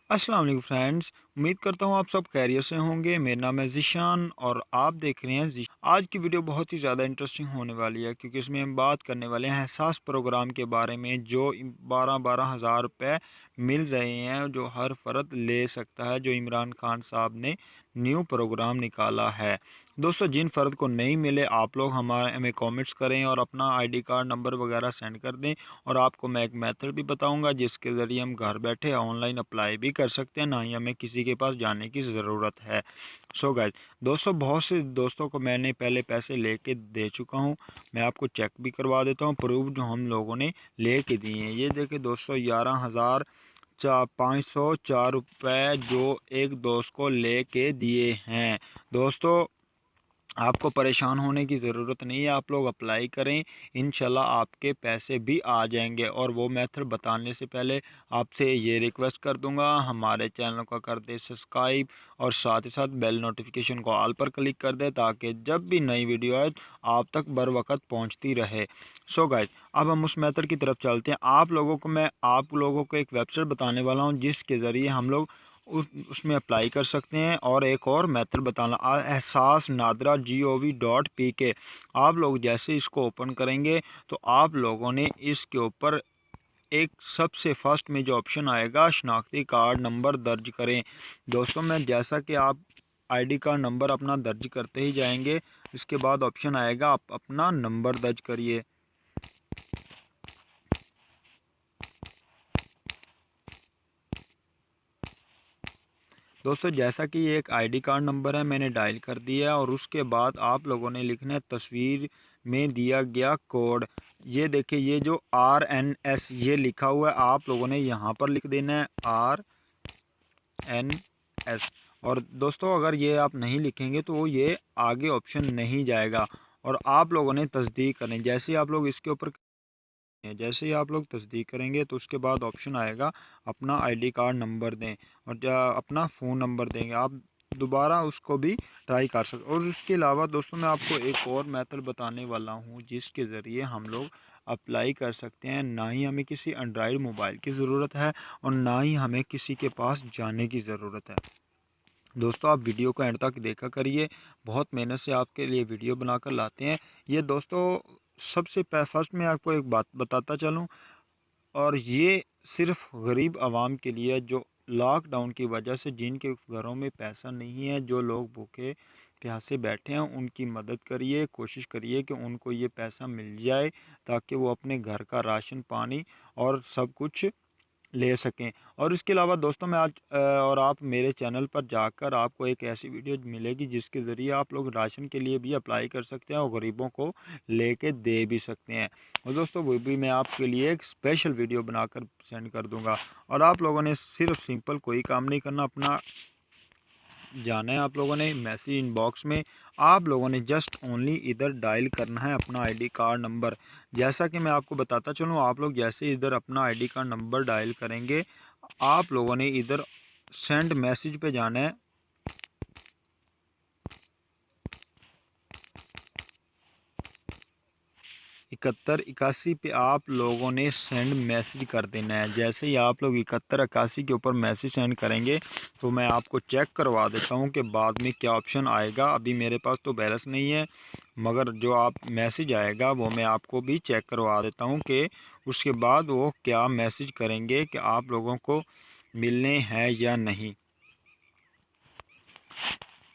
अस्सलाम वालेकुम फ्रेंड्स। उम्मीद करता हूँ आप सब खैरियत से होंगे। मेरा नाम है ज़ीशान और आप देख रहे हैं आज की वीडियो बहुत ही ज़्यादा इंटरेस्टिंग होने वाली है, क्योंकि इसमें हम बात करने वाले हैं एहसास प्रोग्राम के बारे में, जो 12-12 हज़ार रुपये मिल रहे हैं, जो हर फ़र्द ले सकता है, जो इमरान खान साहब ने न्यू प्रोग्राम निकाला है। दोस्तों, जिन फ़र्द को नहीं मिले, आप लोग हमें कमेंट्स करें और अपना आईडी कार्ड नंबर वगैरह सेंड कर दें, और आपको मैं एक मेथड भी बताऊंगा जिसके ज़रिए हम घर बैठे ऑनलाइन अप्लाई भी कर सकते हैं, ना ही हमें किसी के पास जाने की ज़रूरत है। सो गाइस, दोस्तों, बहुत से दोस्तों को मैंने पहले पैसे लेके दे चुका हूं। मैं आपको चेक भी करवा देता हूं, प्रूफ जो हम लोगों ने लेके दिए हैं। ये देखिए दोस्तों, 11,504 रुपये जो एक दोस्त को लेके दिए हैं। दोस्तों, आपको परेशान होने की ज़रूरत नहीं है, आप लोग अप्लाई करें, इंशाल्लाह आपके पैसे भी आ जाएंगे। और वो मेथड बताने से पहले आपसे ये रिक्वेस्ट कर दूंगा, हमारे चैनल को कर दे सब्सक्राइब और साथ ही साथ बेल नोटिफिकेशन को ऑल पर क्लिक कर दे, ताकि जब भी नई वीडियो आए आप तक बर वक्त पहुँचती रहे। सो गाइज, अब हम उस मेथड की तरफ चलते हैं। आप लोगों को एक वेबसाइट बताने वाला हूँ, जिसके ज़रिए हम लोग उसमें अप्लाई कर सकते हैं। और एक और मेथड बताना, एहसास नादरा gov.pk। आप लोग जैसे इसको ओपन करेंगे तो आप लोगों ने इसके ऊपर एक सबसे फर्स्ट में जो ऑप्शन आएगा, शनाख्ती कार्ड नंबर दर्ज करें। दोस्तों, मैं जैसा कि आप आईडी कार्ड नंबर अपना दर्ज करते ही जाएंगे, इसके बाद ऑप्शन आएगा, आप अपना नंबर दर्ज करिए। दोस्तों, जैसा कि ये एक आईडी कार्ड नंबर है, मैंने डायल कर दिया, और उसके बाद आप लोगों ने लिखना है तस्वीर में दिया गया कोड। ये देखिए, ये जो RNS ये लिखा हुआ है, आप लोगों ने यहाँ पर लिख देना है RNS। और दोस्तों, अगर ये आप नहीं लिखेंगे तो ये आगे ऑप्शन नहीं जाएगा, और आप लोगों ने तस्दीक करें। जैसे ही आप लोग तस्दीक करेंगे तो उसके बाद ऑप्शन आएगा, अपना आईडी कार्ड नंबर दें, और अपना फ़ोन नंबर देंगे, आप दोबारा उसको भी ट्राई कर सकते। और उसके अलावा दोस्तों, मैं आपको एक और मेथड बताने वाला हूँ, जिसके ज़रिए हम लोग अप्लाई कर सकते हैं। ना ही हमें किसी एंड्रॉयड मोबाइल की ज़रूरत है, और ना ही हमें किसी के पास जाने की ज़रूरत है। दोस्तों, आप वीडियो को एंड तक देखा करिए, बहुत मेहनत से आपके लिए वीडियो बनाकर लाते हैं। ये दोस्तों, फर्स्ट में आपको एक बात बताता चलूँ, और ये सिर्फ गरीब आवाम के लिए, जो लॉकडाउन की वजह से जिनके घरों में पैसा नहीं है, जो लोग भूखे प्यासे बैठे हैं, उनकी मदद करिए। कोशिश करिए कि उनको ये पैसा मिल जाए, ताकि वो अपने घर का राशन पानी और सब कुछ ले सकें। और इसके अलावा दोस्तों, और आप मेरे चैनल पर जाकर आपको एक ऐसी वीडियो मिलेगी, जिसके ज़रिए आप लोग राशन के लिए भी अप्लाई कर सकते हैं, और गरीबों को लेके दे भी सकते हैं। और दोस्तों, वो भी मैं आपके लिए एक स्पेशल वीडियो बनाकर सेंड कर दूंगा। और आप लोगों ने सिर्फ सिंपल कोई काम नहीं करना, अपना जाना है आप लोगों ने मैसेज इनबॉक्स में, आप लोगों ने जस्ट ओनली इधर डायल करना है अपना आईडी कार्ड नंबर। जैसा कि मैं आपको बताता चलूँ, आप लोग जैसे इधर अपना आईडी कार्ड नंबर डायल करेंगे, आप लोगों ने इधर सेंड मैसेज पे जाना है। 7181 पे आप लोगों ने सेंड मैसेज कर देना है। जैसे ही आप लोग 7181 के ऊपर मैसेज सेंड करेंगे, तो मैं आपको चेक करवा देता हूँ कि बाद में क्या ऑप्शन आएगा। अभी मेरे पास तो बैलेंस नहीं है, मगर जो आप मैसेज आएगा वो मैं आपको भी चेक करवा देता हूँ कि उसके बाद वो क्या मैसेज करेंगे कि आप लोगों को मिलने हैं या नहीं।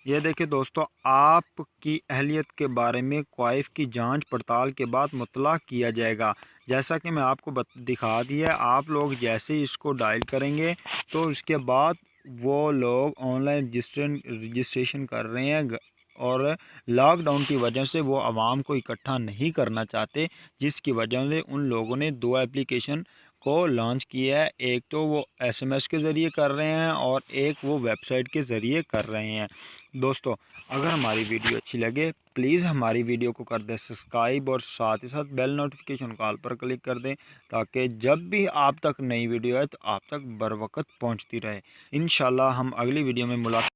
ये देखिए दोस्तों, आपकी अहलियत के बारे में क्वाइफ की जांच पड़ताल के बाद मुतला किया जाएगा। जैसा कि मैं आपको दिखा दिया, आप लोग जैसे ही इसको डायल करेंगे, तो इसके बाद वो लोग ऑनलाइन रजिस्ट्रेशन कर रहे हैं, और लॉकडाउन की वजह से वो आवाम को इकट्ठा नहीं करना चाहते, जिसकी वजह से उन लोगों ने दो एप्लीकेशन को लॉन्च किया है। एक तो वो एसएमएस के ज़रिए कर रहे हैं, और एक वो वेबसाइट के ज़रिए कर रहे हैं। दोस्तों, अगर हमारी वीडियो अच्छी लगे, प्लीज़ हमारी वीडियो को कर दें सब्सक्राइब, और साथ ही साथ बेल नोटिफिकेशन कॉल पर क्लिक कर दें, ताकि जब भी आप तक नई वीडियो आए तो आप तक बर वक्त पहुँचती रहे। इंशाल्लाह हम अगली वीडियो में मुलाकात